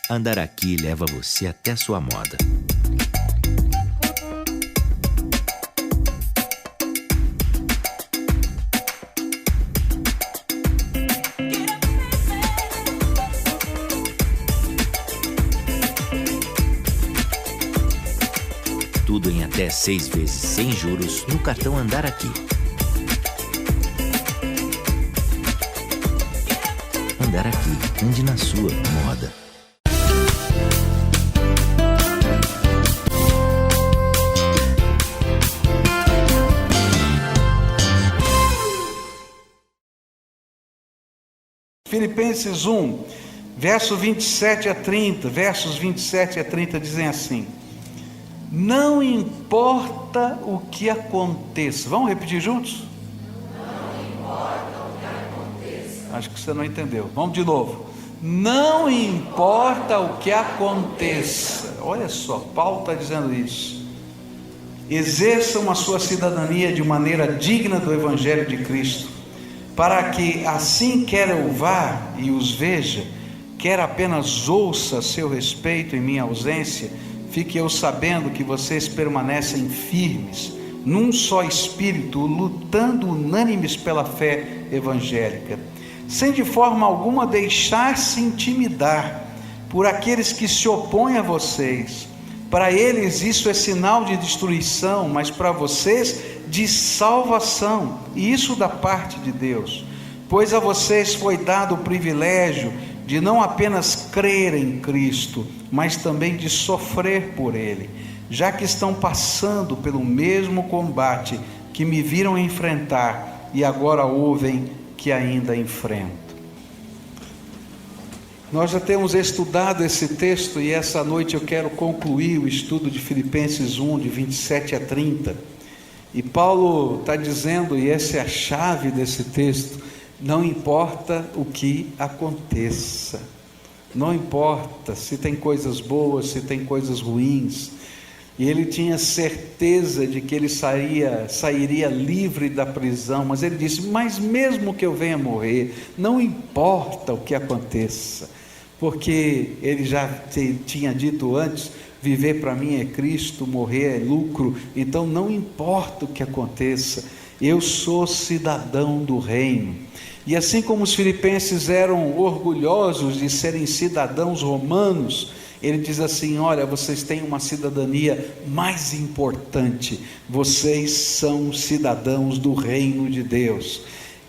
Andar Aqui leva você até sua moda. Tudo em até 6 vezes sem juros no cartão Andar Aqui. Andar Aqui, ande na sua moda. Filipenses 1, versos 27 a 30 dizem assim: não importa o que aconteça. Vamos repetir juntos? Não importa o que aconteça. Acho que você não entendeu. Vamos de novo. Não importa o que aconteça. Olha só, Paulo está dizendo isso. Exerçam a sua cidadania de maneira digna do Evangelho de Cristo, para que assim quer eu vá e os veja, quer apenas ouça a seu respeito em minha ausência, fique eu sabendo que vocês permanecem firmes, num só espírito, lutando unânimes pela fé evangélica, sem de forma alguma deixar-se intimidar por aqueles que se opõem a vocês. Para eles isso é sinal de destruição, mas para vocês de salvação, e isso da parte de Deus, pois a vocês foi dado o privilégio de não apenas crer em Cristo, mas também de sofrer por Ele, já que estão passando pelo mesmo combate que me viram enfrentar e agora ouvem que ainda enfrento. Nós já temos estudado esse texto e essa noite eu quero concluir o estudo de Filipenses 1, de 27 a 30. E Paulo está dizendo, e essa é a chave desse texto: não importa o que aconteça, não importa se tem coisas boas, se tem coisas ruins. E ele tinha certeza de que ele sairia livre da prisão, mas ele disse: mas mesmo que eu venha morrer, não importa o que aconteça, porque ele já tinha dito antes: viver para mim é Cristo, morrer é lucro. Então não importa o que aconteça, eu sou cidadão do reino. E assim como os filipenses eram orgulhosos de serem cidadãos romanos, ele diz assim: olha, vocês têm uma cidadania mais importante, vocês são cidadãos do reino de Deus,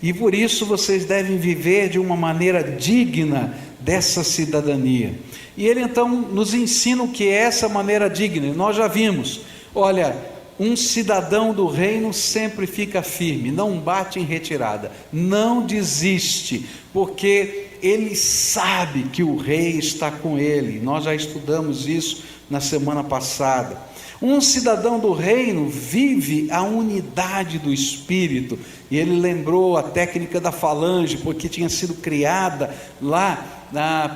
e por isso vocês devem viver de uma maneira digna dessa cidadania. E ele então nos ensina o que é essa maneira digna. E nós já vimos, olha, um cidadão do reino sempre fica firme, não bate em retirada, não desiste, porque ele sabe que o rei está com ele. Nós já estudamos isso na semana passada. Um cidadão do reino vive a unidade do Espírito, e ele lembrou a técnica da falange, porque tinha sido criada lá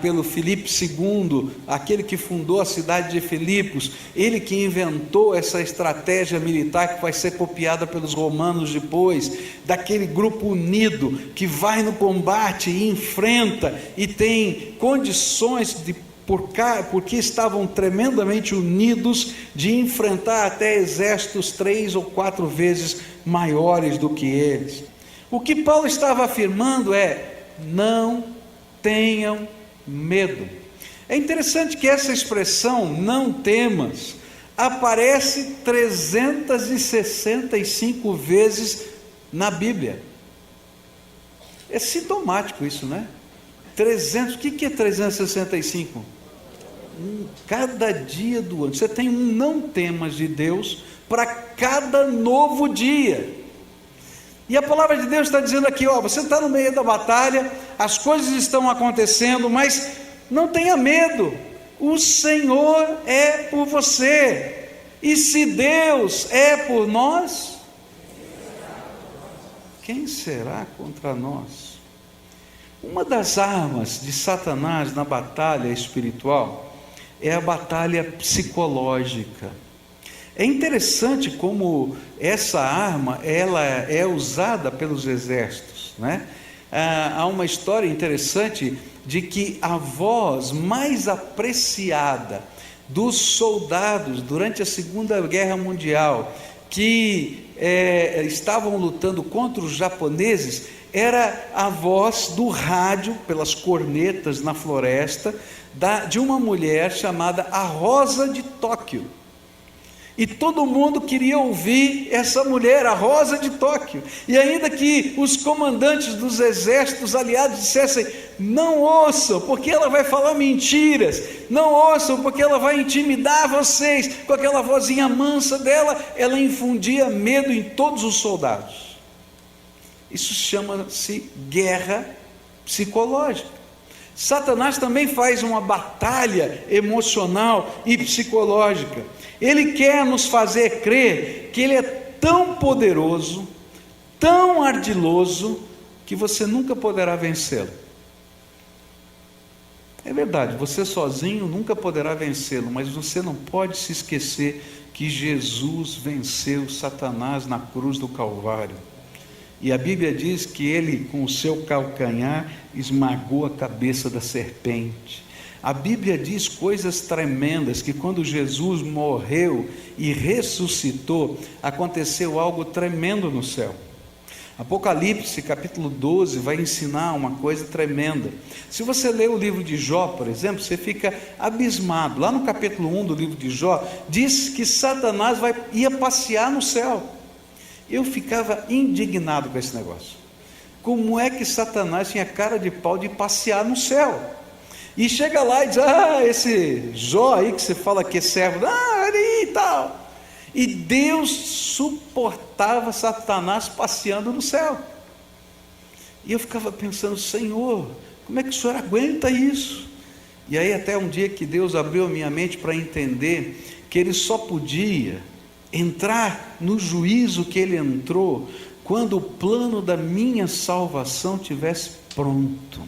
pelo Filipe II, aquele que fundou a cidade de Filipos, ele que inventou essa estratégia militar que vai ser copiada pelos romanos depois, daquele grupo unido que vai no combate e enfrenta, e tem condições porque estavam tremendamente unidos, de enfrentar até exércitos 3 ou 4 vezes maiores do que eles. O que Paulo estava afirmando é: não tenham medo. É interessante que essa expressão, não temas, aparece 365 vezes na Bíblia. É sintomático isso, né? 300, o que é 365? Cada dia do ano. Você tem um não temas de Deus para cada novo dia. E a palavra de Deus está dizendo aqui: ó, você está no meio da batalha, as coisas estão acontecendo, mas não tenha medo, o Senhor é por você, e se Deus é por nós, quem será contra nós? Uma das armas de Satanás na batalha espiritual é a batalha psicológica. É interessante como essa arma ela é usada pelos exércitos, né? Há uma história interessante de que a voz mais apreciada dos soldados durante a Segunda Guerra Mundial, que estavam lutando contra os japoneses, era a voz do rádio, pelas cornetas na floresta, de uma mulher chamada a Rosa de Tóquio. E todo mundo queria ouvir essa mulher, a Rosa de Tóquio. E ainda que os comandantes dos exércitos aliados dissessem: não ouçam, porque ela vai falar mentiras, não ouçam, porque ela vai intimidar vocês, com aquela vozinha mansa dela, ela infundia medo em todos os soldados. Isso chama-se guerra psicológica. Satanás também faz uma batalha emocional e psicológica. Ele quer nos fazer crer que ele é tão poderoso, tão ardiloso, que você nunca poderá vencê-lo. É verdade, você sozinho nunca poderá vencê-lo, mas você não pode se esquecer que Jesus venceu Satanás na cruz do Calvário. E a Bíblia diz que ele, com o seu calcanhar, esmagou a cabeça da serpente. A Bíblia diz coisas tremendas, que quando Jesus morreu e ressuscitou, aconteceu algo tremendo no céu. Apocalipse capítulo 12 vai ensinar uma coisa tremenda. Se você ler o livro de Jó, por exemplo, você fica abismado. Lá no capítulo 1 do livro de Jó, diz que Satanás ia passear no céu. Eu ficava indignado com esse negócio. Como é que Satanás tinha cara de pau de passear no céu? E chega lá e diz: esse Jó aí que você fala que é servo, ali e tal. E Deus suportava Satanás passeando no céu. E eu ficava pensando: Senhor, como é que o Senhor aguenta isso? E aí até um dia que Deus abriu a minha mente para entender que ele só podia entrar no juízo que ele entrou quando o plano da minha salvação tivesse pronto.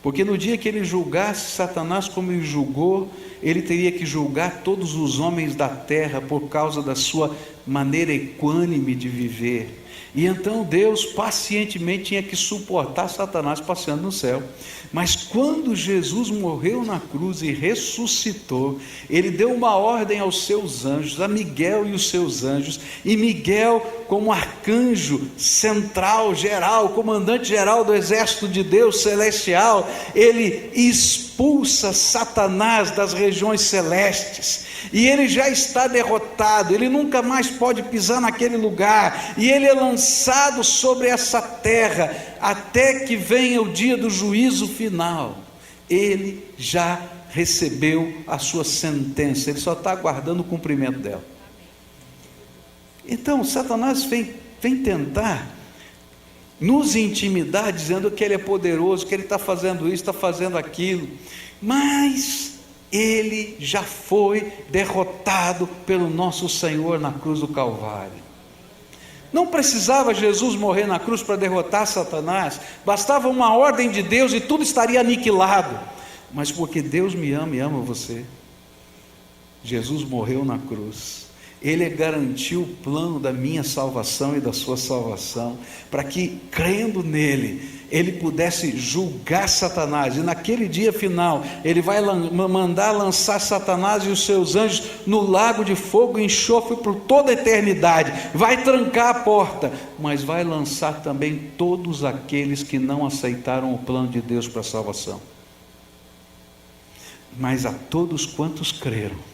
Porque no dia que ele julgasse Satanás como ele julgou, ele teria que julgar todos os homens da terra por causa da sua maneira equânime de viver. E então Deus pacientemente tinha que suportar Satanás passeando no céu. Mas quando Jesus morreu na cruz e ressuscitou, ele deu uma ordem aos seus anjos, a Miguel e os seus anjos, e Miguel, como arcanjo central, geral, comandante geral do exército de Deus celestial, ele expulsa Satanás das regiões celestes, e ele já está derrotado, ele nunca mais pode pisar naquele lugar, e ele é lançado sobre essa terra, até que venha o dia do juízo final. Ele já recebeu a sua sentença, ele só está aguardando o cumprimento dela. Então Satanás vem tentar nos intimidar, dizendo que ele é poderoso, que ele está fazendo isso, está fazendo aquilo, mas ele já foi derrotado pelo nosso Senhor na cruz do Calvário. Não precisava Jesus morrer na cruz para derrotar Satanás, bastava uma ordem de Deus e tudo estaria aniquilado. Mas porque Deus me ama e ama você, Jesus morreu na cruz. Ele garantiu o plano da minha salvação e da sua salvação, para que, crendo nele, ele pudesse julgar Satanás, e naquele dia final, ele vai mandar lançar Satanás e os seus anjos no lago de fogo e enxofre por toda a eternidade, vai trancar a porta, mas vai lançar também todos aqueles que não aceitaram o plano de Deus para a salvação. Mas a todos quantos creram,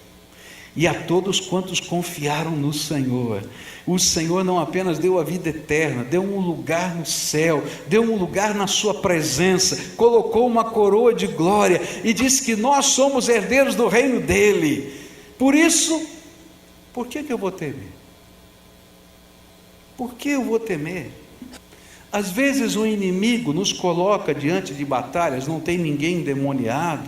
e a todos quantos confiaram no Senhor, o Senhor não apenas deu a vida eterna, deu um lugar no céu, deu um lugar na sua presença, colocou uma coroa de glória, e disse que nós somos herdeiros do reino dele. Por isso, por que eu vou temer? Por que eu vou temer? Às vezes o inimigo nos coloca diante de batalhas, não tem ninguém endemoniado,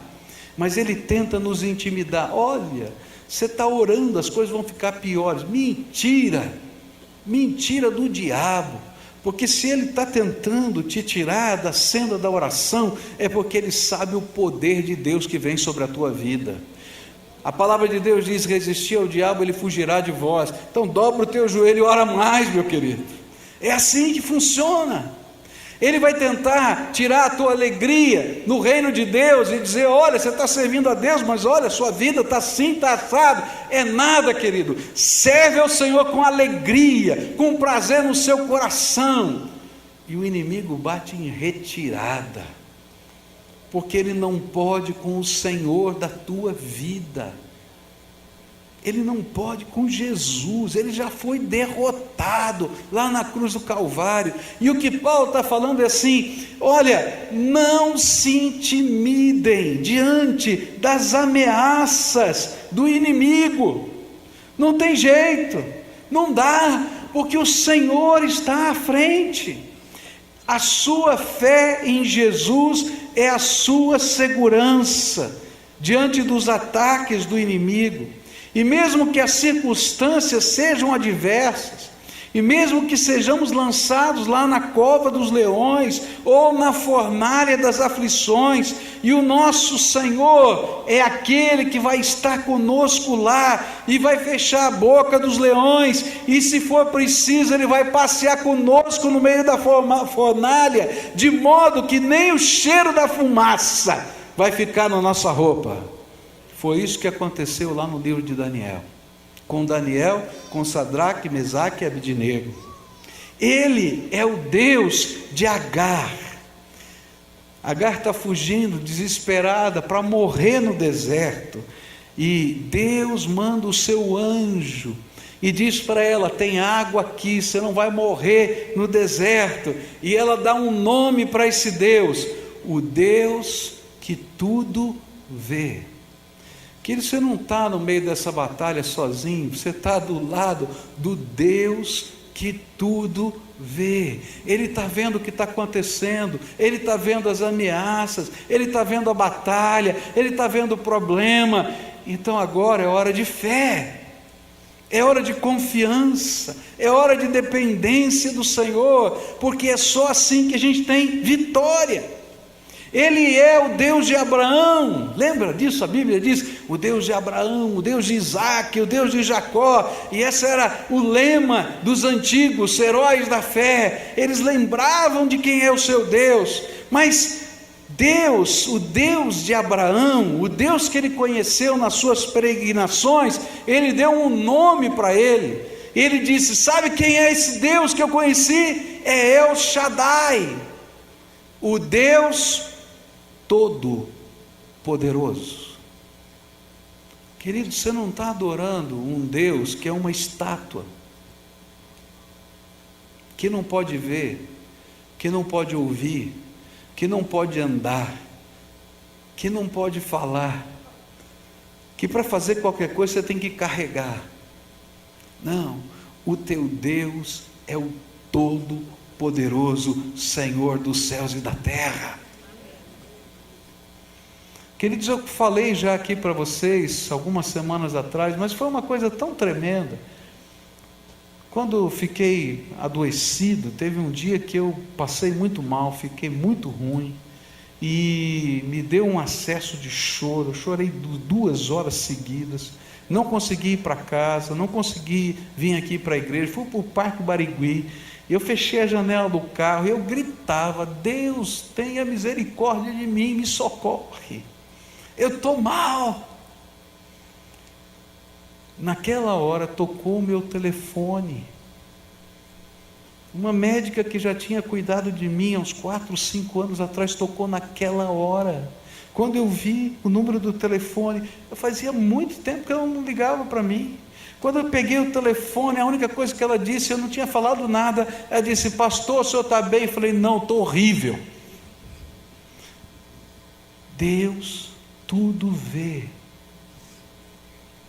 mas ele tenta nos intimidar. Olha, você está orando, as coisas vão ficar piores. Mentira, mentira do diabo, porque se ele está tentando te tirar da senda da oração, é porque ele sabe o poder de Deus que vem sobre a tua vida. A palavra de Deus diz: resistir ao diabo, ele fugirá de vós. Então dobra o teu joelho e ora mais, meu querido. É assim que funciona. Ele vai tentar tirar a tua alegria no reino de Deus e dizer: olha, você está servindo a Deus, mas olha, sua vida está assim, está assado. É nada, querido. Serve ao Senhor com alegria, com prazer no seu coração. E o inimigo bate em retirada, porque ele não pode com o Senhor da tua vida. Ele não pode com Jesus, ele já foi derrotado lá na cruz do Calvário. E o que Paulo está falando é assim: olha, não se intimidem diante das ameaças do inimigo. Não tem jeito, não dá, porque o Senhor está à frente. A sua fé em Jesus é a sua segurança diante dos ataques do inimigo. E mesmo que as circunstâncias sejam adversas, e mesmo que sejamos lançados lá na cova dos leões, ou na fornalha das aflições, e o nosso Senhor é aquele que vai estar conosco lá, e vai fechar a boca dos leões, e se for preciso, Ele vai passear conosco no meio da fornalha, de modo que nem o cheiro da fumaça vai ficar na nossa roupa. Foi isso que aconteceu lá no livro de Daniel, com Daniel, com Sadraque, Mesaque e Abednego. Ele é o Deus de Agar. Agar está fugindo, desesperada, para morrer no deserto, e Deus manda o seu anjo, e diz para ela: tem água aqui, você não vai morrer no deserto. E ela dá um nome para esse Deus: o Deus que tudo vê. Que você não está no meio dessa batalha sozinho, você está do lado do Deus que tudo vê. Ele está vendo o que está acontecendo, Ele está vendo as ameaças, Ele está vendo a batalha, Ele está vendo o problema. Então agora é hora de fé, é hora de confiança, é hora de dependência do Senhor, porque é só assim que a gente tem vitória. Ele é o Deus de Abraão, lembra disso? A Bíblia diz: o Deus de Abraão, o Deus de Isaac, o Deus de Jacó. E esse era o lema dos antigos heróis da fé. Eles lembravam de quem é o seu Deus. Mas Deus, o Deus de Abraão, o Deus que ele conheceu nas suas peregrinações, ele deu um nome para ele. Ele disse: sabe quem é esse Deus que eu conheci? É El Shaddai, o Deus Todo-Poderoso. Querido, você não está adorando um Deus que é uma estátua, que não pode ver, que não pode ouvir, que não pode andar, que não pode falar, que para fazer qualquer coisa você tem que carregar. Não, o teu Deus é o Todo-Poderoso, Senhor dos céus e da terra. Queridos, eu falei já aqui para vocês algumas semanas atrás, mas foi uma coisa tão tremenda. Quando eu fiquei adoecido, teve um dia que eu passei muito mal, fiquei muito ruim, e me deu um acesso de choro. Eu chorei 2 horas seguidas, não consegui ir para casa, não consegui vir aqui para a igreja, fui para o Parque Barigui. Eu fechei a janela do carro e eu gritava: Deus, tenha misericórdia de mim, me socorre, eu estou mal. Naquela hora tocou o meu telefone. Uma médica que já tinha cuidado de mim há uns 4, 5 anos atrás tocou naquela hora. Quando eu vi o número do telefone, fazia muito tempo que ela não ligava para mim. Quando eu peguei o telefone, a única coisa que ela disse, eu não tinha falado nada, ela disse: pastor, o senhor está bem? Eu falei: não, estou horrível. Deus tudo vê.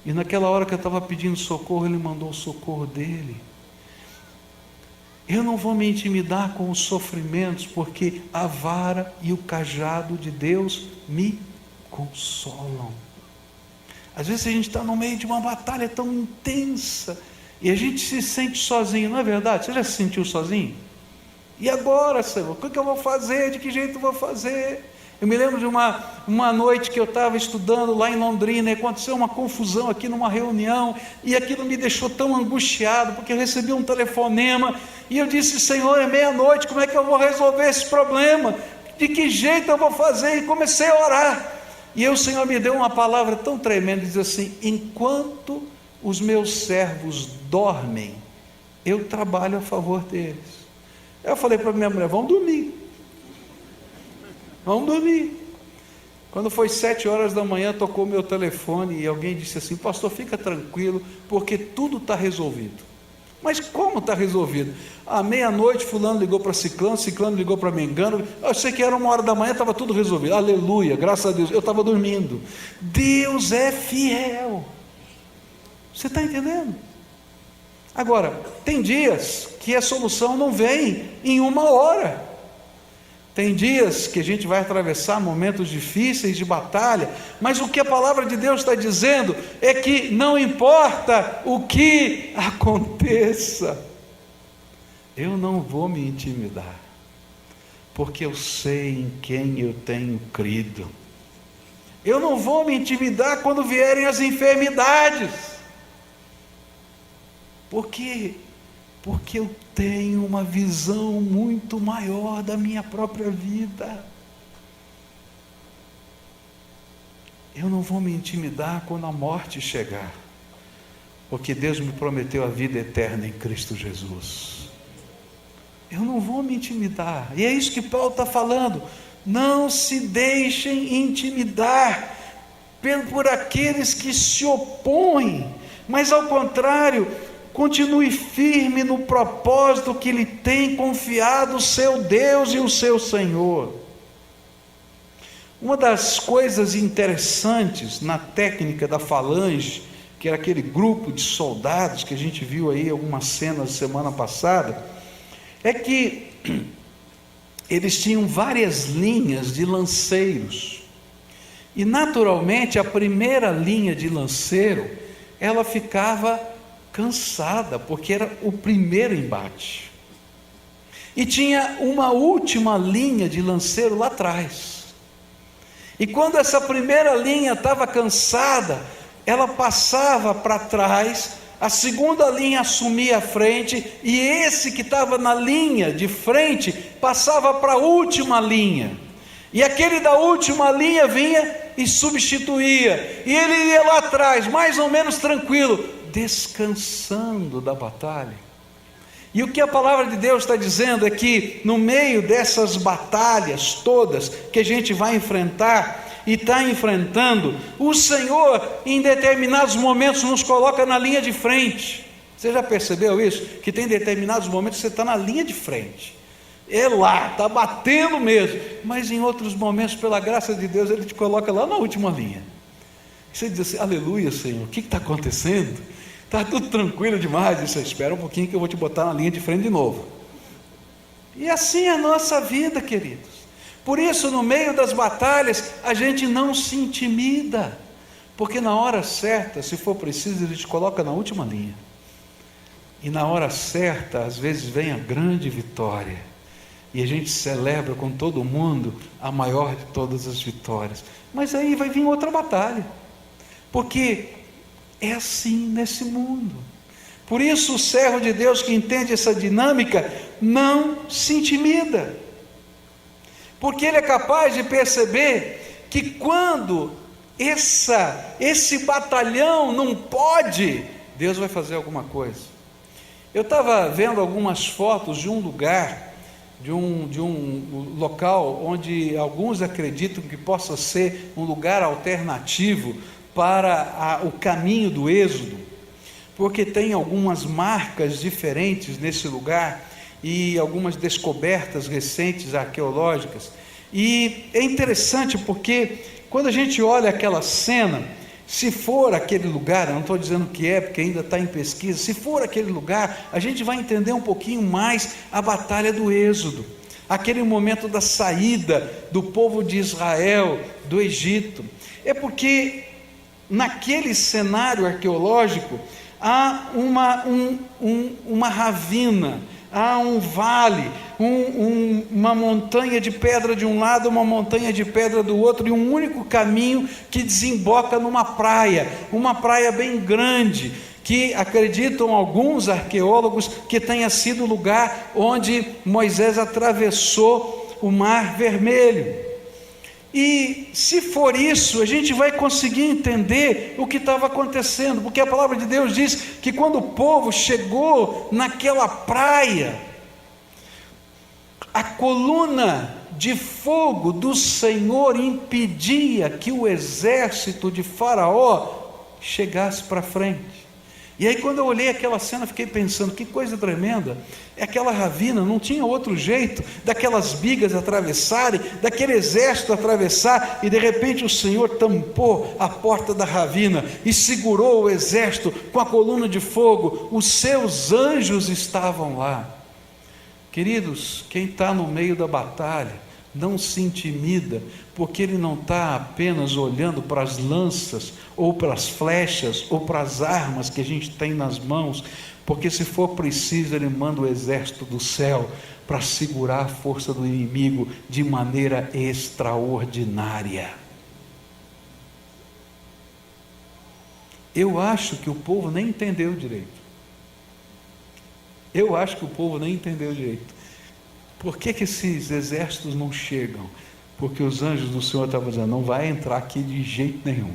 E naquela hora que eu estava pedindo socorro, Ele mandou o socorro dEle. Eu não vou me intimidar com os sofrimentos, porque a vara e o cajado de Deus me consolam. Às vezes a gente está no meio de uma batalha tão intensa, e a gente se sente sozinho, não é verdade? Você já se sentiu sozinho? E agora, Senhor, o que eu vou fazer? De que jeito eu vou fazer? Eu me lembro de uma noite que eu estava estudando lá em Londrina, e aconteceu uma confusão aqui numa reunião, e aquilo me deixou tão angustiado, porque eu recebi um telefonema, e eu disse: Senhor, é meia-noite, como é que eu vou resolver esse problema? De que jeito eu vou fazer? E comecei a orar, e o Senhor me deu uma palavra tão tremenda, diz assim: enquanto os meus servos dormem, eu trabalho a favor deles. Eu falei para minha mulher: vamos dormir. Vamos dormir. Quando foi 7 horas da manhã, tocou meu telefone e alguém disse assim: pastor, fica tranquilo, porque tudo está resolvido. Mas como está resolvido? À meia-noite fulano ligou para ciclano, ciclano ligou para mengano, eu sei que era 1 hora da manhã, estava tudo resolvido. Aleluia, graças a Deus. Eu estava dormindo. Deus é fiel. Você está entendendo? Agora, tem dias que a solução não vem em 1 hora. Tem dias que a gente vai atravessar momentos difíceis de batalha, mas o que a palavra de Deus está dizendo é que não importa o que aconteça, eu não vou me intimidar, porque eu sei em quem eu tenho crido. Eu não vou me intimidar quando vierem as enfermidades, porque eu tenho uma visão muito maior da minha própria vida. Eu não vou me intimidar quando a morte chegar, porque Deus me prometeu a vida eterna em Cristo Jesus. Eu não vou me intimidar, e é isso que Paulo está falando: não se deixem intimidar por aqueles que se opõem, mas ao contrário, continue firme no propósito que lhe tem confiado o seu Deus e o seu Senhor. Uma das coisas interessantes na técnica da falange, que era aquele grupo de soldados que a gente viu aí algumas cenas semana passada, é que eles tinham várias linhas de lanceiros, e naturalmente a primeira linha de lanceiro, ela ficava cansada, porque era o primeiro embate, e tinha uma última linha de lanceiro lá atrás, e quando essa primeira linha estava cansada, ela passava para trás, a segunda linha assumia a frente, e esse que estava na linha de frente, passava para a última linha, e aquele da última linha vinha e substituía, e ele ia lá atrás, mais ou menos tranquilo, descansando da batalha. E o que a palavra de Deus está dizendo é que no meio dessas batalhas todas que a gente vai enfrentar e está enfrentando, o Senhor em determinados momentos nos coloca na linha de frente. Você já percebeu isso? Que tem determinados momentos que você está na linha de frente, é lá, está batendo mesmo, mas em outros momentos, pela graça de Deus, Ele te coloca lá na última linha. Você diz assim: aleluia, Senhor, o que está acontecendo? Está tudo tranquilo demais. Você espera um pouquinho que eu vou te botar na linha de frente de novo. E assim é a nossa vida, queridos. Por isso, no meio das batalhas, a gente não se intimida, porque na hora certa, se for preciso, Ele te coloca na última linha, e na hora certa, às vezes vem a grande vitória, e a gente celebra com todo mundo a maior de todas as vitórias. Mas aí vai vir outra batalha, porque é assim nesse mundo. Por isso o servo de Deus que entende essa dinâmica não se intimida, porque ele é capaz de perceber que quando esse batalhão não pode, Deus vai fazer alguma coisa. Eu estava vendo algumas fotos de um lugar, de um local onde alguns acreditam que possa ser um lugar alternativo para o caminho do Êxodo, porque tem algumas marcas diferentes nesse lugar e algumas descobertas recentes arqueológicas. E é interessante porque quando a gente olha aquela cena, se for aquele lugar, eu não estou dizendo que é, porque ainda está em pesquisa, se for aquele lugar, a gente vai entender um pouquinho mais a batalha do Êxodo, aquele momento da saída do povo de Israel do Egito. É porque naquele cenário arqueológico há uma ravina, há um vale, uma montanha de pedra de um lado, uma montanha de pedra do outro, e um único caminho que desemboca numa praia bem grande, que acreditam alguns arqueólogos que tenha sido o lugar onde Moisés atravessou o Mar Vermelho. E se for isso, a gente vai conseguir entender o que estava acontecendo, porque a palavra de Deus diz que quando o povo chegou naquela praia, a coluna de fogo do Senhor impedia que o exército de Faraó chegasse para frente. E aí, quando eu olhei aquela cena, fiquei pensando, que coisa tremenda, aquela ravina, não tinha outro jeito daquelas bigas atravessarem, daquele exército atravessar, e de repente o Senhor tampou a porta da ravina, e segurou o exército com a coluna de fogo, os seus anjos estavam lá. Queridos, quem está no meio da batalha, não se intimida, porque ele não está apenas olhando para as lanças, ou para as flechas, ou para as armas que a gente tem nas mãos, porque se for preciso, ele manda o exército do céu para segurar a força do inimigo de maneira extraordinária. Eu acho que o povo nem entendeu direito. Por que esses exércitos não chegam? Porque os anjos do Senhor estavam dizendo, não vai entrar aqui de jeito nenhum.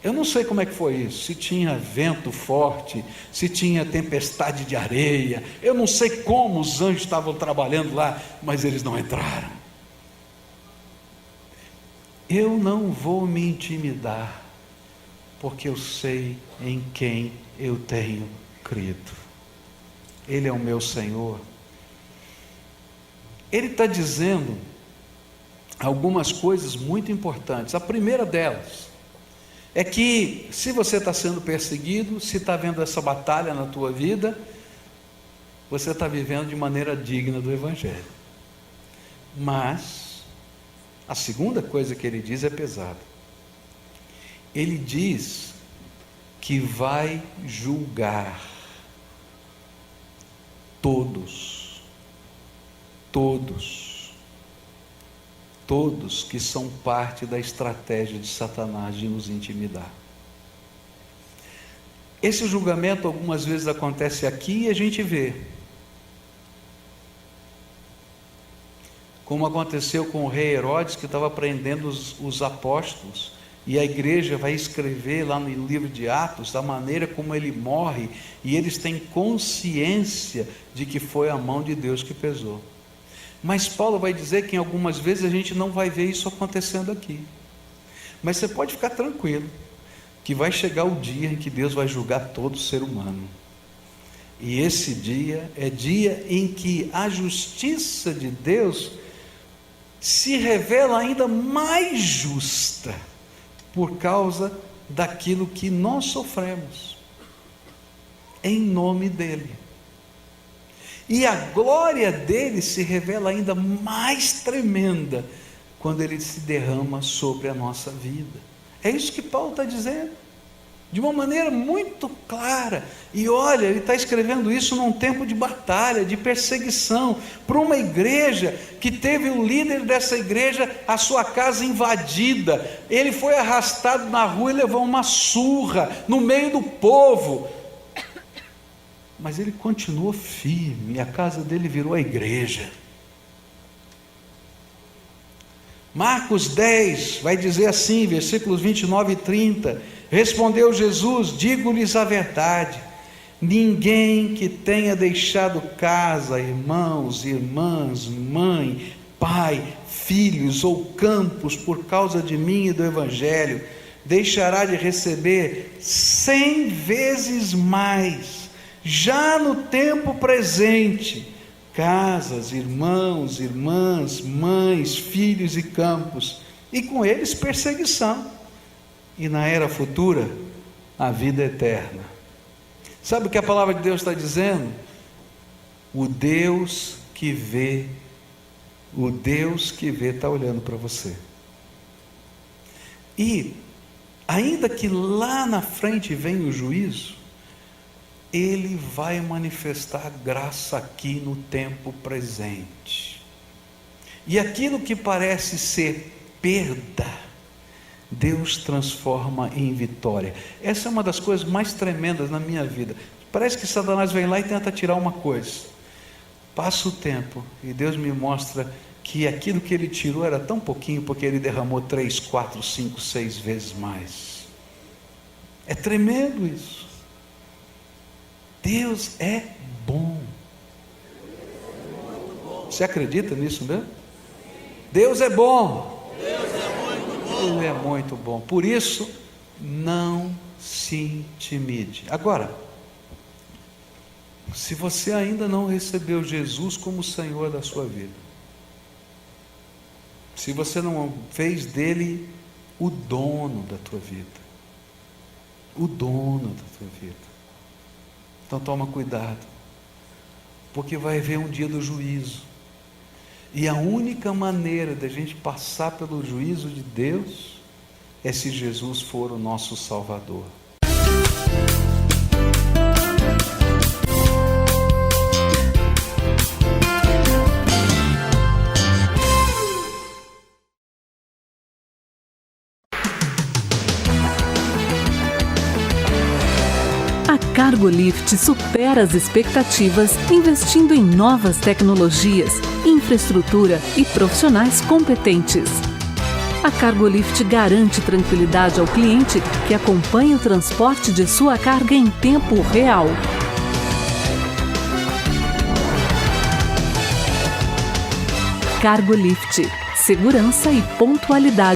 Eu não sei como é que foi isso, se tinha vento forte, se tinha tempestade de areia, eu não sei como os anjos estavam trabalhando lá, mas eles não entraram. Eu não vou me intimidar, porque eu sei em quem eu tenho crido. Ele é o meu Senhor. Ele está dizendo algumas coisas muito importantes. A primeira delas é que, se você está sendo perseguido, se está vendo essa batalha na tua vida, você está vivendo de maneira digna do Evangelho. Mas a segunda coisa que ele diz é pesada. Ele diz que vai julgar todos que são parte da estratégia de Satanás de nos intimidar. Esse julgamento algumas vezes acontece aqui e a gente vê, como aconteceu com o rei Herodes, que estava prendendo os apóstolos, e a igreja vai escrever lá no livro de Atos da maneira como ele morre, e eles têm consciência de que foi a mão de Deus que pesou. Mas Paulo vai dizer que em algumas vezes a gente não vai ver isso acontecendo aqui. Mas você pode ficar tranquilo, que vai chegar o dia em que Deus vai julgar todo ser humano. E esse dia é dia em que a justiça de Deus se revela ainda mais justa, por causa daquilo que nós sofremos, em nome dEle. E a glória dele se revela ainda mais tremenda quando ele se derrama sobre a nossa vida. É isso que Paulo está dizendo, de uma maneira muito clara. E olha, ele está escrevendo isso num tempo de batalha, de perseguição, para uma igreja que teve o líder dessa igreja, a sua casa invadida. Ele foi arrastado na rua e levou uma surra no meio do povo. Mas ele continuou firme, e a casa dele virou a igreja. Marcos 10 vai dizer assim, versículos 29 e 30, respondeu Jesus, digo-lhes a verdade, ninguém que tenha deixado casa, irmãos, irmãs, mãe, pai, filhos ou campos por causa de mim e do Evangelho, deixará de receber 100 vezes mais, já no tempo presente, casas, irmãos, irmãs, mães, filhos e campos, e com eles perseguição, e na era futura, a vida eterna. Sabe o que a palavra de Deus está dizendo? O Deus que vê está olhando para você. E, ainda que lá na frente venha o juízo, Ele vai manifestar a graça aqui no tempo presente. E aquilo que parece ser perda, Deus transforma em vitória. Essa é uma das coisas mais tremendas na minha vida. Parece que Satanás vem lá e tenta tirar uma coisa. Passa o tempo e Deus me mostra que aquilo que ele tirou era tão pouquinho, porque ele derramou 3, 4, 5, 6 vezes mais. É tremendo isso. Deus é bom. Você acredita nisso mesmo? Deus é bom. Ele é muito bom. Por isso, não se intimide. Agora, se você ainda não recebeu Jesus como Senhor da sua vida, se você não fez dele o dono da tua vida, o dono da tua vida, então toma cuidado, porque vai haver um dia do juízo, e a única maneira da gente passar pelo juízo de Deus é se Jesus for o nosso Salvador. Cargolift supera as expectativas, investindo em novas tecnologias, infraestrutura e profissionais competentes. A Cargolift garante tranquilidade ao cliente que acompanha o transporte de sua carga em tempo real. Cargolift, segurança e pontualidade.